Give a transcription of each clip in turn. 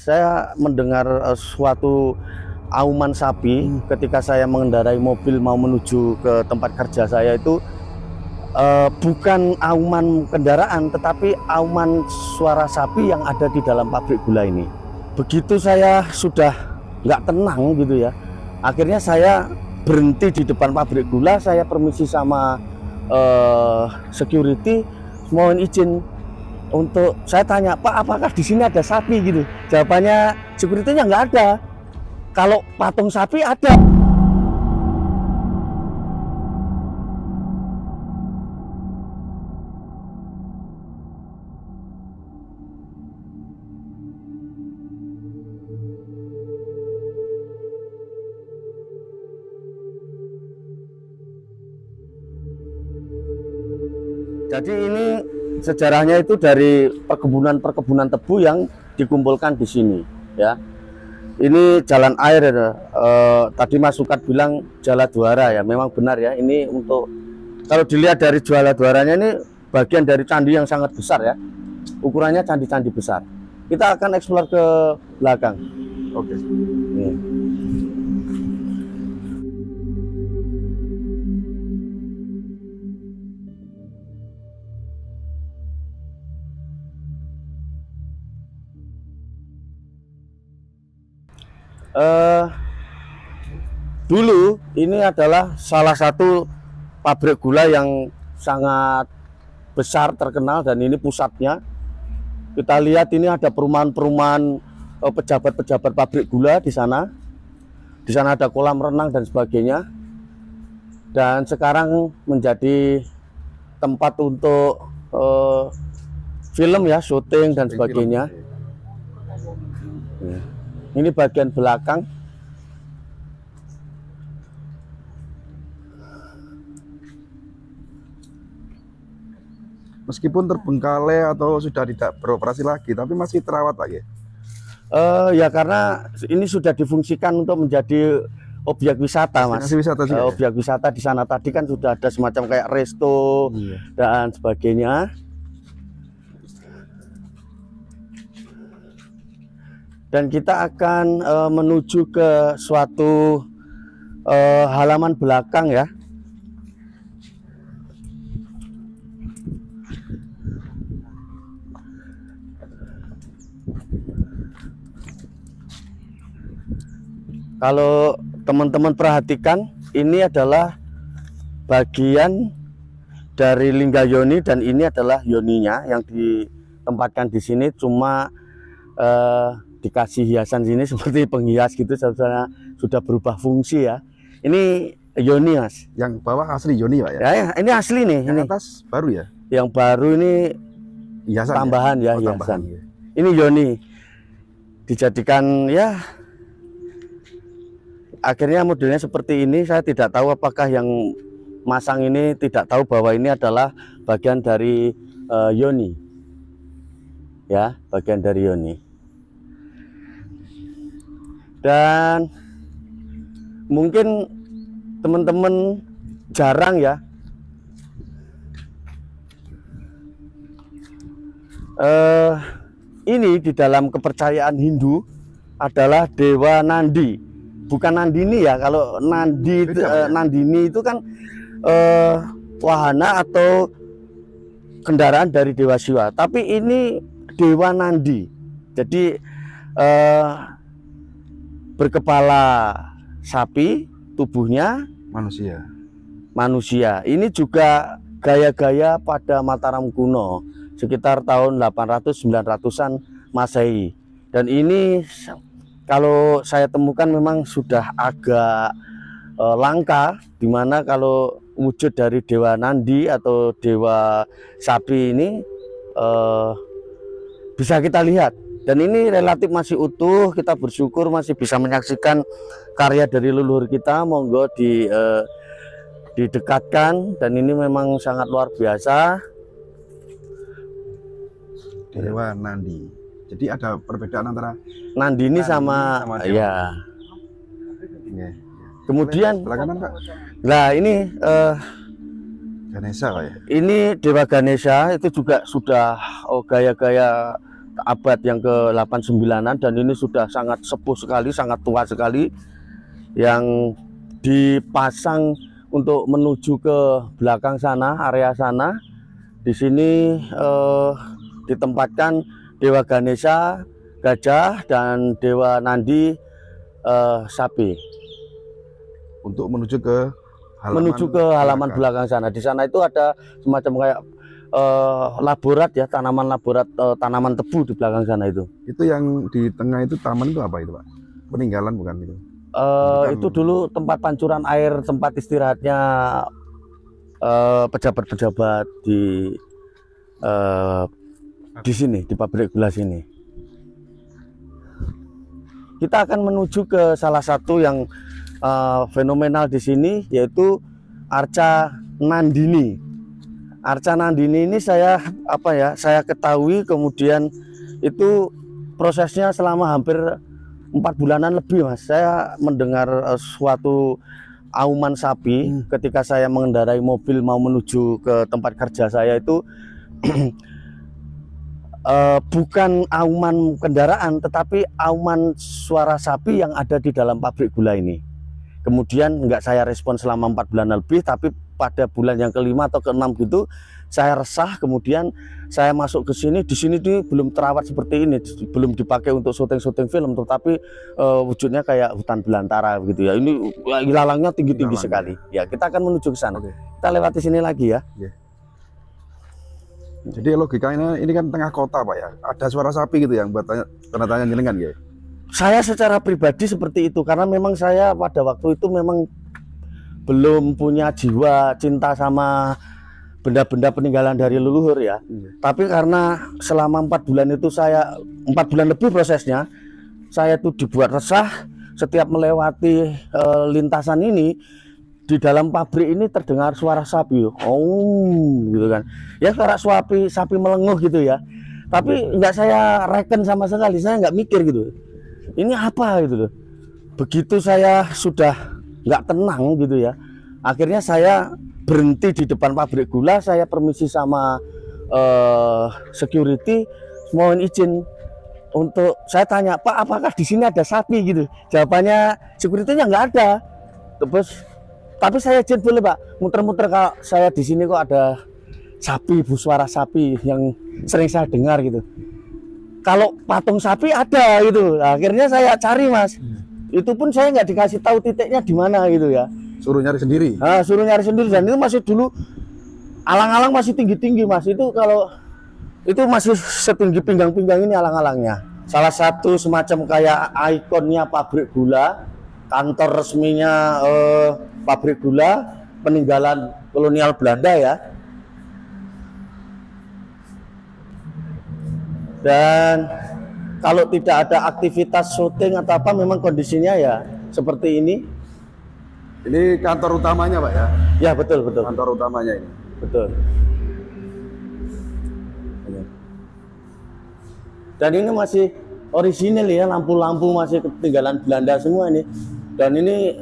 saya mendengar suatu auman sapi ketika saya mengendarai mobil mau menuju ke tempat kerja saya itu. Bukan auman kendaraan, tetapi auman suara sapi yang ada di dalam pabrik gula ini. Begitu saya sudah nggak tenang gitu ya, akhirnya saya berhenti di depan pabrik gula. Saya permisi sama security, mohon izin untuk saya tanya, Pak, apakah di sini ada sapi gitu? Jawabannya security-nya nggak ada. Kalau patung sapi ada. Jadi ini sejarahnya itu dari perkebunan tebu yang dikumpulkan di sini, ya. Ini jalan air, tadi Mas Sukat bilang Jaladwara ya, memang benar ya. Ini untuk kalau dilihat dari Jaladwaranya ini bagian dari candi yang sangat besar ya, ukurannya candi-candi besar. Kita akan eksplor ke belakang. Oke. Dulu ini adalah salah satu pabrik gula yang sangat besar terkenal dan ini pusatnya. Kita lihat ini ada perumahan-perumahan pejabat-pejabat pabrik gula di sana. Di sana ada kolam renang dan sebagainya. Dan sekarang menjadi tempat untuk film ya, syuting dan sebagainya. Ini bagian belakang. Meskipun terbengkalai atau sudah tidak beroperasi lagi, tapi masih terawat lagi. Ya karena ini sudah difungsikan untuk menjadi objek wisata, Mas. Wisata juga, objek wisata di sana tadi kan sudah ada semacam kayak resto dan sebagainya. Dan kita akan menuju ke suatu halaman belakang ya. Kalau teman-teman perhatikan, ini adalah bagian dari lingga yoni dan ini adalah yoninya yang ditempatkan di sini. Cuma dikasih hiasan sini seperti penghias gitu, sudah berubah fungsi ya. Ini yoni, Mas. Yang bawah asli yoni, Pak ya? Ya, ini asli nih. Yang ini atas baru ya? Yang baru ini hiasan tambahan ya, oh, hiasan. Tambahan, ya. Ini yoni dijadikan ya. Akhirnya modelnya seperti ini. Saya tidak tahu apakah yang masang ini tidak tahu bahwa ini adalah bagian dari yoni. Ya, bagian dari yoni. Dan mungkin teman-teman jarang ya ini di dalam kepercayaan Hindu adalah Dewa Nandi. Bukan Nandini ya, kalau Nandi Nandini itu kan wahana atau kendaraan dari Dewa Siwa. Tapi ini Dewa Nandi. Jadi berkepala sapi, tubuhnya manusia. Ini juga gaya-gaya pada Mataram kuno sekitar tahun 800-900-an Masehi. Dan ini kalau saya temukan memang sudah agak langka, dimana kalau wujud dari Dewa Nandi atau Dewa Sapi ini bisa kita lihat. Dan ini relatif masih utuh, kita bersyukur masih bisa menyaksikan karya dari leluhur kita. Monggo didekatkan, dan ini memang sangat luar biasa. Dewa Nandi. Jadi ada perbedaan antara Nandini sama ya. Kemudian kanan, Pak. Nah ini Ganesha, Pak ya. Ini Dewa Ganesha itu juga sudah gaya-gaya abad yang ke-8-9-an, dan ini sudah sangat sepuh sekali, sangat tua sekali, yang dipasang untuk menuju ke belakang sana, area sana. Di sini ditempatkan Dewa Ganesha, gajah, dan Dewa Nandi, sapi. Untuk menuju ke halaman belakang sana. Di sana itu ada semacam kayak laborat ya, tanaman tebu di belakang sana itu. Itu yang di tengah itu taman itu apa itu, Pak? Peninggalan bukan itu? Itu dulu tempat pancuran air, tempat istirahatnya pejabat-pejabat di sini, di pabrik gula sini. Kita akan menuju ke salah satu yang fenomenal di sini, yaitu Arca Nandini. Arca Nandini ini saya ketahui, kemudian itu prosesnya selama hampir 4 bulanan lebih, Mas. Saya mendengar suatu auman sapi ketika saya mengendarai mobil mau menuju ke tempat kerja saya itu. Bukan auman kendaraan, tetapi auman suara sapi yang ada di dalam pabrik gula ini. Kemudian nggak saya respon selama 4 bulan lebih, tapi pada bulan yang ke-5 atau ke-6 gitu saya resah. Kemudian saya masuk ke sini. Di sini belum terawat seperti ini, belum dipakai untuk syuting film, tetapi wujudnya kayak hutan belantara gitu ya. Ini ilalangnya tinggi-tinggi sekali. Ya, kita akan menuju ke sana. Kita lewati sini lagi ya. Jadi logikanya ini kan tengah kota, Pak ya. Ada suara sapi gitu yang buat tanda tanya jenengan ya. Saya secara pribadi seperti itu, karena memang saya pada waktu itu memang belum punya jiwa cinta sama benda-benda peninggalan dari leluhur ya. Tapi karena selama 4 bulan itu 4 bulan lebih prosesnya, saya tuh dibuat resah. Setiap melewati lintasan ini, di dalam pabrik ini terdengar suara sapi, gitu kan. Ya suara sapi melenguh gitu ya. Tapi nggak saya reken sama sekali, saya nggak mikir gitu. Ini apa gitu loh. Begitu saya sudah nggak tenang gitu ya, akhirnya saya berhenti di depan pabrik gula. Saya permisi sama security, mohon izin untuk saya tanya, Pak, apakah di sini ada sapi gitu. Jawabannya security-nya nggak ada. Terus tapi saya izin boleh, Pak, muter-muter, kalau saya di sini kok ada sapi, suara sapi yang sering saya dengar gitu. Kalau patung sapi ada gitu. Nah, akhirnya saya cari, Mas. Itu pun saya nggak dikasih tahu titiknya di mana gitu ya. Suruh nyari sendiri. Nah, suruh nyari sendiri, dan itu masih dulu alang-alang masih tinggi-tinggi, Mas. Itu kalau itu masih setinggi pinggang-pinggang ini alang-alangnya. Salah satu semacam kayak ikonnya pabrik gula, kantor resminya pabrik gula peninggalan kolonial Belanda ya. Dan kalau tidak ada aktivitas syuting atau apa, memang kondisinya ya seperti ini. Ini kantor utamanya, Pak ya? Ya, betul. Kantor utamanya ini. Betul. Dan ini masih orisinil ya, lampu-lampu masih ketinggalan Belanda semua ini. Dan ini,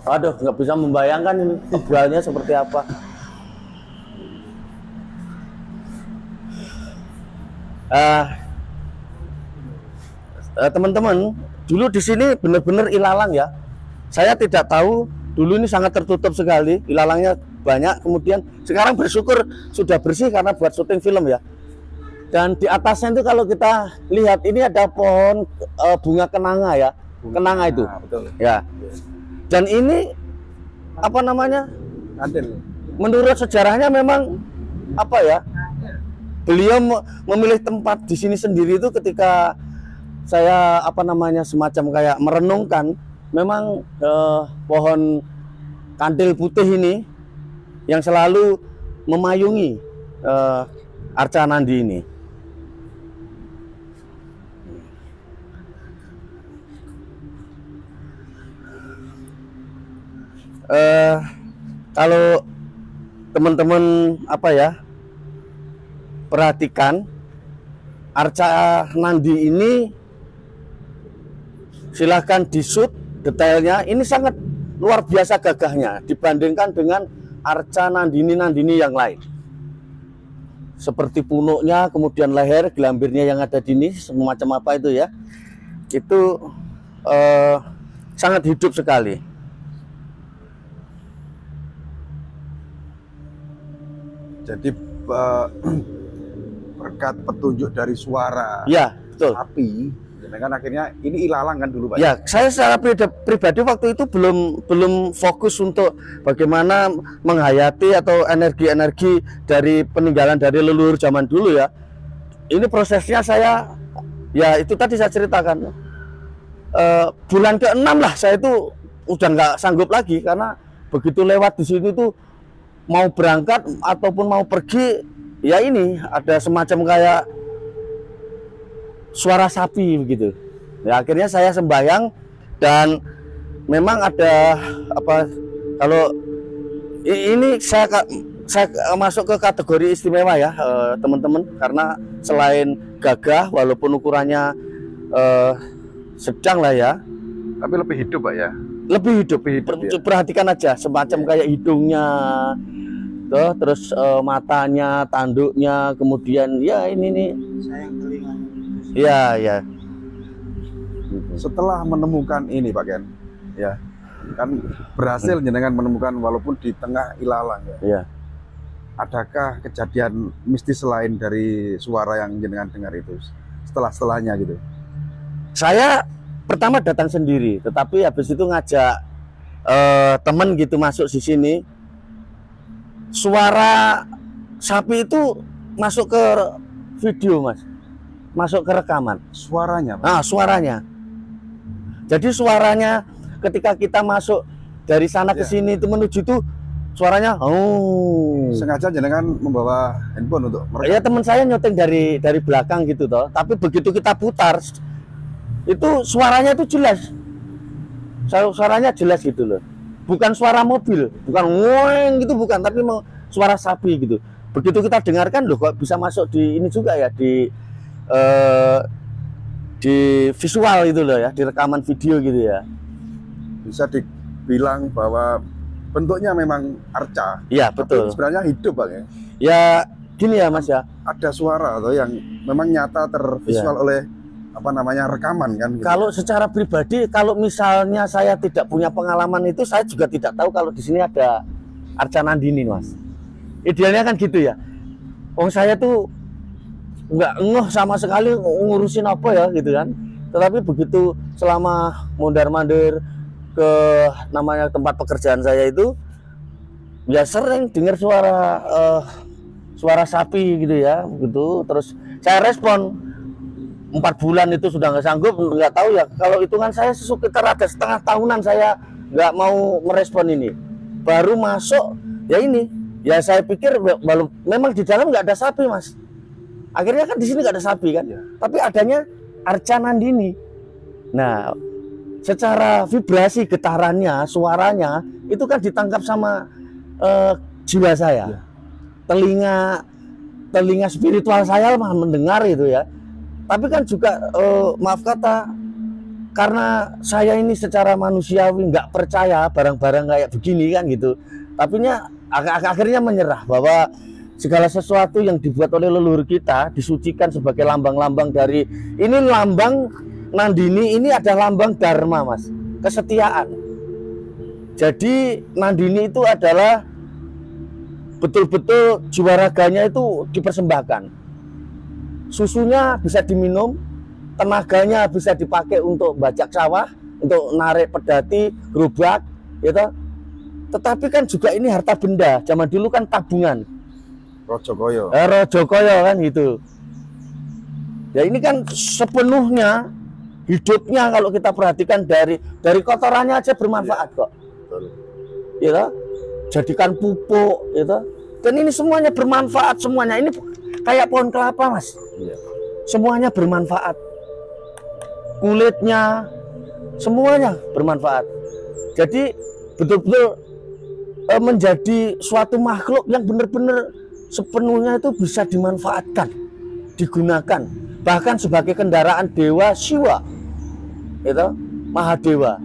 aduh, nggak bisa membayangkan ini tebalnya seperti apa. Teman-teman, dulu di sini benar-benar ilalang ya. Saya tidak tahu, dulu ini sangat tertutup sekali, ilalangnya banyak. Kemudian sekarang bersyukur sudah bersih karena buat syuting film ya. Dan di atasnya itu kalau kita lihat, ini ada pohon bunga kenanga ya, kenanga itu. Betul. Ya. Dan ini apa namanya? Kantil. Menurut sejarahnya memang apa ya? Beliau memilih tempat di sini sendiri itu ketika saya apa namanya semacam kayak merenungkan, memang pohon kantil putih ini yang selalu memayungi Arca Nandi ini. Kalau teman-teman apa ya perhatikan, Arca Nandi ini silahkan di-shoot detailnya, ini sangat luar biasa gagahnya dibandingkan dengan Arca Nandini yang lain. seperti punuknya, kemudian leher, gelambirnya yang ada di ini, semacam apa itu ya, itu sangat hidup sekali. Jadi berkat petunjuk dari suara Ya, betul. sapi, kan akhirnya ini ilalang kan dulu Pak? Ya, saya secara pribadi waktu itu belum fokus untuk bagaimana menghayati atau energi-energi dari peninggalan dari leluhur zaman dulu ya. Ini prosesnya saya, ya itu tadi saya ceritakan. Bulan ke-6 lah saya itu udah nggak sanggup lagi karena begitu lewat di sini tuh mau berangkat ataupun mau pergi, ya ini ada semacam kayak suara sapi begitu. Ya akhirnya saya sembahyang dan memang ada apa, kalau ini saya masuk ke kategori istimewa ya teman-teman, karena selain gagah walaupun ukurannya sedang lah ya, Tapi lebih hidup Pak ya? lebih hidup. ya? Perhatikan aja semacam kayak hidungnya tuh, terus matanya, tanduknya, kemudian ya ini nih sayang telinganya. ya ya. Setelah menemukan ini Pak Ken, ya kan berhasil jenengan menemukan walaupun di tengah ilalang ya. Ya. Adakah kejadian mistis lain dari suara yang jenengan dengar itu setelahnya gitu? Saya pertama datang sendiri, tetapi habis itu ngajak teman gitu masuk di sini. Suara sapi itu masuk ke video Mas, masuk ke rekaman. Suaranya Pak? Nah suaranya. Jadi suaranya ketika kita masuk dari sana ke sini itu menuju itu suaranya Sengaja jenengan membawa handphone untuk merekam? ya teman saya nyoteng dari belakang gitu toh, tapi begitu kita putar itu suaranya itu jelas, suaranya jelas gitu loh, bukan suara mobil, bukan ngoeng gitu, bukan, tapi suara sapi gitu. Begitu kita dengarkan, loh kok bisa masuk di ini juga ya, di visual gitu loh ya, di rekaman video gitu ya. Bisa dibilang bahwa bentuknya memang arca. Iya betul. Tapi sebenarnya hidup Pak ya. Ya gini ya Mas ya, Ada suara atau yang memang nyata tervisual oleh apa namanya rekaman kan? Gitu. kalau secara pribadi, kalau misalnya saya tidak punya pengalaman itu, saya juga tidak tahu kalau di sini ada arca Nandini, Mas. Idealnya kan gitu ya. Wong saya tuh nggak ngeh sama sekali ngurusin apa ya gitu kan. Tetapi begitu selama mondar-mandir ke namanya tempat pekerjaan saya itu, ya sering dengar suara sapi gitu ya, begitu. Terus saya respon. 4 bulan itu sudah nggak sanggup, nggak tahu ya. Kalau hitungan saya sekitar ada setengah tahunan saya nggak mau merespon ini. Baru masuk ya ini, ya saya pikir memang di dalam nggak ada sapi Mas. Akhirnya kan di sini nggak ada sapi kan, tapi adanya arca Nandini. Nah, secara vibrasi getarannya, suaranya itu kan ditangkap sama jiwa saya, telinga spiritual saya mah mendengar itu ya. Tapi kan juga maaf kata, karena saya ini secara manusiawi nggak percaya barang-barang kayak begini kan gitu. Tapi akhirnya menyerah bahwa segala sesuatu yang dibuat oleh leluhur kita disucikan sebagai lambang-lambang dari ini. Lambang Nandini ini adalah lambang dharma Mas, kesetiaan. Jadi Nandini itu adalah betul-betul jiwa raganya itu dipersembahkan. Susunya bisa diminum, tenaganya bisa dipakai untuk bajak sawah, untuk narik pedati, gerobak, gitu. Tetapi kan juga ini harta benda. Zaman dulu kan tabungan. Rojokoyo. Rojokoyo kan gitu. Ya ini kan sepenuhnya hidupnya kalau kita perhatikan dari kotorannya aja bermanfaat kok. Betul. Gitu. Jadikan pupuk, gitu. Dan ini semuanya bermanfaat semuanya. Ini kayak pohon kelapa Mas. Iya. Semuanya bermanfaat. Kulitnya semuanya bermanfaat. Jadi betul-betul menjadi suatu makhluk yang benar-benar sepenuhnya itu bisa dimanfaatkan, digunakan, bahkan sebagai kendaraan dewa Siwa, itu Mahadewa.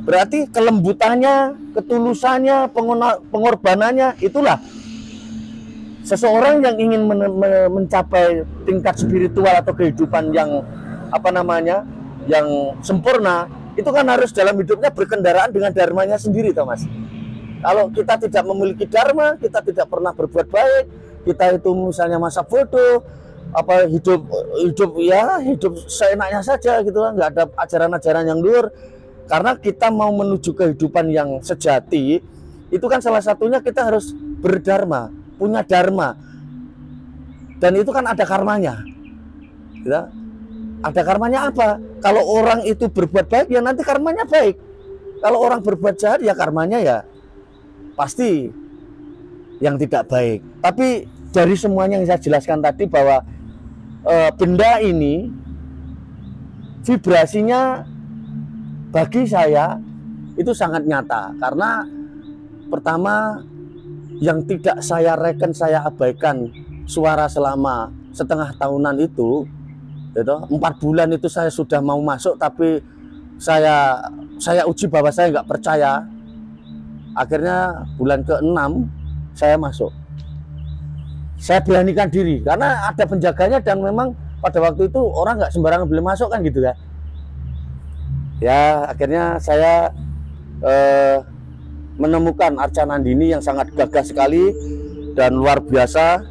Berarti kelembutannya, ketulusannya, pengorbanannya itulah seseorang yang ingin mencapai tingkat spiritual atau kehidupan yang yang sempurna, itu kan harus dalam hidupnya berkendaraan dengan dharmanya sendiri, toh Mas. Kalau kita tidak memiliki dharma, kita tidak pernah berbuat baik, kita itu misalnya masa bodoh, hidup seenaknya saja gitu lah, nggak ada ajaran-ajaran yang luhur. Karena kita mau menuju kehidupan yang sejati, itu kan salah satunya kita harus berdharma, punya dharma, dan itu kan ada karmanya, ya. Ada karmanya apa? Kalau orang itu berbuat baik, ya nanti karmanya baik. Kalau orang berbuat jahat, ya karmanya ya pasti yang tidak baik. Tapi dari semuanya yang saya jelaskan tadi bahwa benda ini vibrasinya bagi saya itu sangat nyata. Karena pertama, yang tidak saya reken, saya abaikan suara selama setengah tahunan itu, 4 bulan itu saya sudah mau masuk, tapi saya uji bahwa saya nggak percaya. Akhirnya bulan ke-6 saya masuk. Saya beranikan diri karena ada penjaganya, dan memang pada waktu itu orang nggak sembarangan boleh masuk kan gitu ya. Ya akhirnya saya menemukan Arca Nandini yang sangat gagah sekali dan luar biasa,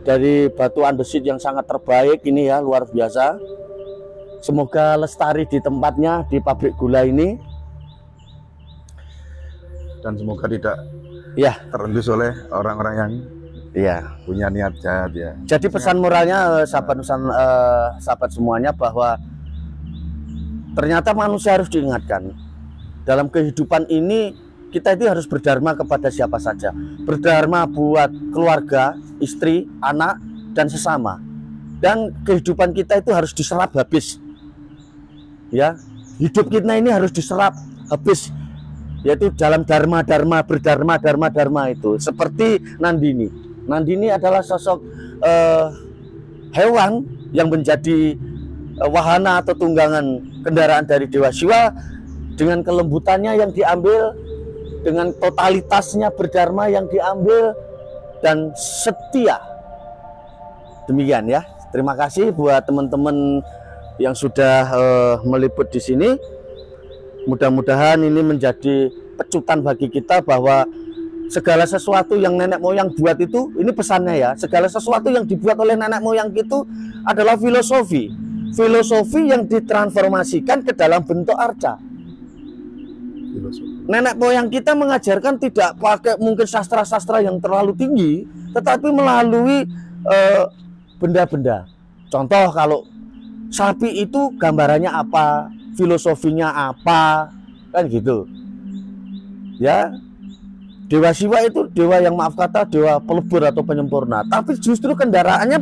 dari batu andesit yang sangat terbaik ini ya, luar biasa. Semoga lestari di tempatnya, di pabrik gula ini, dan semoga tidak ya terendus oleh orang-orang yang punya niat jahat ya. Jadi pesan moralnya sahabat semuanya, bahwa ternyata manusia harus diingatkan dalam kehidupan ini, kita itu harus berdharma kepada siapa saja. Berdharma buat keluarga, istri, anak, dan sesama. Dan kehidupan kita itu harus diserap habis. Ya, hidup kita ini harus diserap habis, yaitu dalam dharma itu. Seperti Nandini. Nandini adalah sosok hewan yang menjadi wahana atau tunggangan kendaraan dari Dewa Siwa, dengan kelembutannya yang diambil, dengan totalitasnya berdharma yang diambil, dan setia. Demikian ya. Terima kasih buat teman-teman yang sudah meliput di sini. Mudah-mudahan ini menjadi pecutan bagi kita bahwa segala sesuatu yang nenek moyang buat itu, ini pesannya ya, segala sesuatu yang dibuat oleh nenek moyang itu adalah filosofi. Filosofi yang ditransformasikan ke dalam bentuk arca. Nenek moyang kita mengajarkan tidak pakai mungkin sastra-sastra yang terlalu tinggi, tetapi melalui benda-benda. Contoh, kalau sapi itu gambarannya apa, filosofinya apa, kan gitu ya. Dewa Siwa itu dewa yang, maaf kata, dewa pelebur atau penyempurna, tapi justru kendaraannya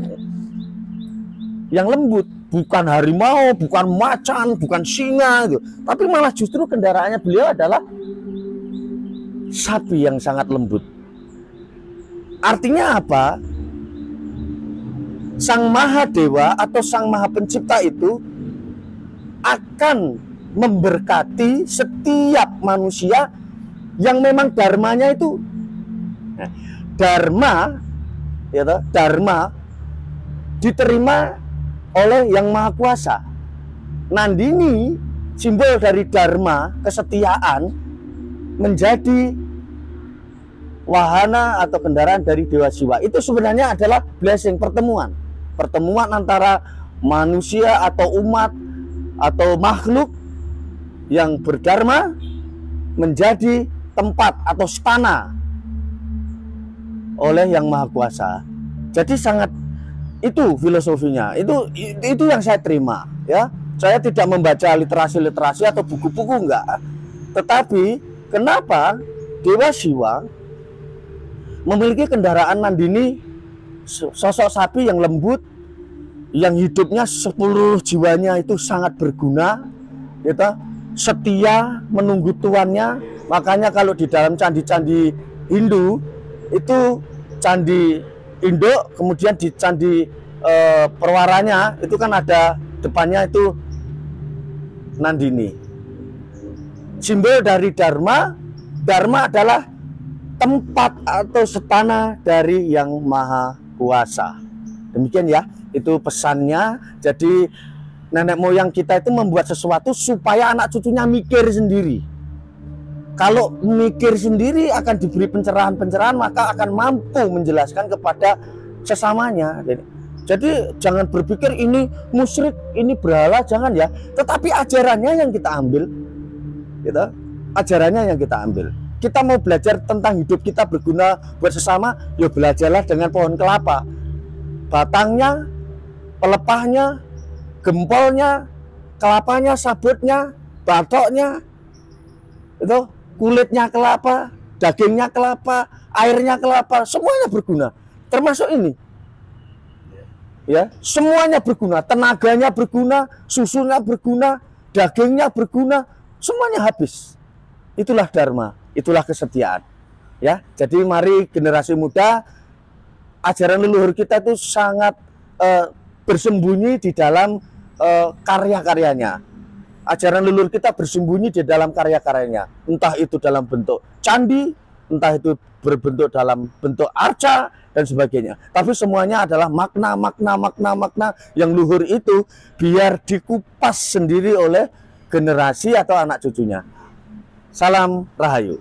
yang lembut, bukan harimau, bukan macan, bukan singa gitu. Tapi malah justru kendaraannya beliau adalah sapi yang sangat lembut. Artinya apa? Sang Mahadewa atau Sang Maha Pencipta itu akan memberkati setiap manusia yang memang dharmanya itu dharma, ya toh, dharma diterima oleh Yang Maha Kuasa. Nandini, simbol dari dharma, kesetiaan, menjadi wahana atau kendaraan dari Dewa Siwa. Itu sebenarnya adalah blessing, pertemuan antara manusia atau umat atau makhluk yang berdharma menjadi tempat atau stana oleh Yang Maha Kuasa. Jadi sangat, itu filosofinya. Itu yang saya terima ya. Saya tidak membaca literasi atau buku-buku, enggak. Tetapi kenapa Dewa Siwa memiliki kendaraan Nandini, sosok sapi yang lembut, yang hidupnya seluruh jiwanya itu sangat berguna, gitu, setia menunggu tuannya. Makanya kalau di dalam candi-candi Hindu itu, candi induk, kemudian di candi perwaranya itu kan ada depannya itu Nandini, simbol dari dharma. Dharma adalah tempat atau setana dari Yang Maha Kuasa. Demikian ya, itu pesannya. Jadi nenek moyang kita itu membuat sesuatu supaya anak cucunya mikir sendiri. Kalau mikir sendiri akan diberi pencerahan-pencerahan, maka akan mampu menjelaskan kepada sesamanya. Jadi jangan berpikir ini musyrik, ini berhala, jangan ya. Tetapi ajarannya yang kita ambil, gitu. Ajarannya yang kita ambil. Kita mau belajar tentang hidup kita berguna buat sesama, ya belajarlah dengan pohon kelapa. Batangnya, pelepahnya, gempolnya, kelapanya, sabutnya, batoknya, itu kulitnya kelapa, dagingnya kelapa, airnya kelapa, semuanya berguna. Termasuk ini, ya, semuanya berguna. Tenaganya berguna, susunya berguna, dagingnya berguna, semuanya habis. Itulah dharma, itulah kesetiaan. Ya, jadi mari generasi muda, ajaran leluhur kita itu sangat bersembunyi di dalam karya-karyanya. Ajaran leluhur kita bersembunyi di dalam karya-karyanya. Entah itu dalam bentuk candi, entah itu berbentuk dalam bentuk arca, dan sebagainya. Tapi semuanya adalah makna yang luhur itu biar dikupas sendiri oleh generasi atau anak cucunya. Salam Rahayu.